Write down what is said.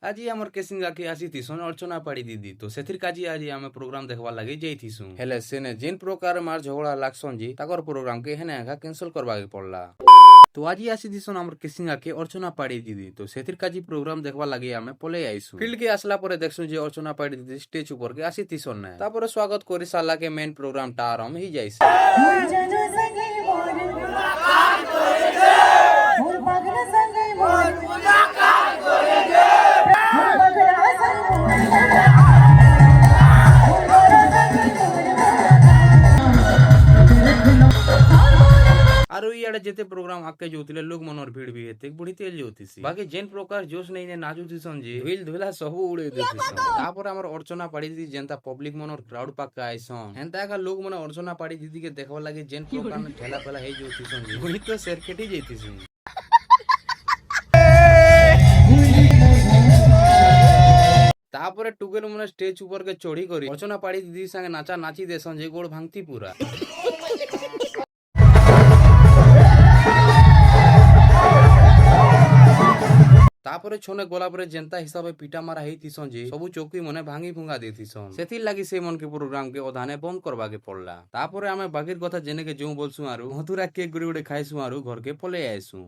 আজি আমার কেসিঙ্গাকে আসিথিসন অর্চনা পাড়ি দিদি তো সেথির কাজি আজি আমি প্রোগ্রাম দেখবার লাগি যাইথিসু হেলে সেনে যেন প্রকার মার ঝগড়া লাগছন জি তাকর প্রোগ্রাম কে হেনে একা ক্যান্সেল করবাকে পড়লা। তো আজি আসিথিসন আমার কেসিঙ্গাকে অর্চনা পাড়ি দিদি তো সেথির কাজি প্রোগ্রাম দেখবার লাগি আমি পলে আইসু ফিল্ড কে আসলা পরে দেখছু যে অর্চনা পাড়ি দিদি স্টেজ উপর কে আসিথিসন না তারপরে স্বাগত করি সালাকে মেন প্রোগ্রামটা আরম্ভ হই যাইছে। আর ইয়াড়ে যেতে প্রোগ্রাম আকে যাଉଥିଲେ লোক মনর ভিড় भी हेते बुढ़ी तेल যাଉଥିସି বাকি যেন প্রকার জোশ নেই নে নাচୁଥିସନ୍ যে হুইল ধুলা ସବୁ ଉଡେଇ ଦେଉଥିସନ୍। ତାପରେ ଆମର ଅର୍ଚ୍ଚନା ପାଡି ଦିଦି ଯେନ୍ତା ପବ୍ଲିକ ମନର କ୍ରାଉଡ ପାଖ ଆଇସନ୍ ହେନ୍ତା ଏକା ଲୋକ ମାନେ ଅର୍ଚ୍ଚନା ପାଡି ଦିଦି କେ ଦେଖବାର ଲାଗି ଯେନ୍ ପ୍ରକାର ଠେଲା ପେଲା ହେଇ ଯାଉଥିସନ୍ ଯେ ମୁଇଁ ତ ସେରକେଟି ଯାଇଥିସି। ତାପରେ ଟୁକେଲ ମାନେ ଷ୍ଟେଜ ઉપર କେ ଚଢି କରି ଅର୍ଚ୍ଚନା ପାଡି ଦିଦି ସାଙ୍ଗେ ନାଚା ନାଚି ଦେସନ୍ ଯେ ଗୋଡ ଭାଙ୍ଗତି ପୁରା। ତାପରେ ଛନେ ଗଲା ପରେ ଯେନ୍ତା ହିସାବେ ପିଟା ମାରା ହେଇଥିସନ୍ ଯେ ସବୁ ଚୌକି ମାନେ ଭାଙ୍ଗି ଭୁଙ୍ଗା ଦେଇଥିସନ୍ ସେଥିର୍ ଲାଗି ସେ ମନକେ ପ୍ରୋଗ୍ରାମ କେ ଅଧାନେ ବନ୍ଦ କରବାକେ ପଡଲା। ତାପରେ ଆମେ ବାକିର କଥା ଜେନେକେ ଯୋଉ ବୋଲସୁଁ ଆରୁ ମଥୁରା କେକ୍ ଗୁଟେ ଗୁଟେ ଖାଇସୁଁ ଆରୁ ଘରକେ ପଲେଇ ଆଇସୁଁ।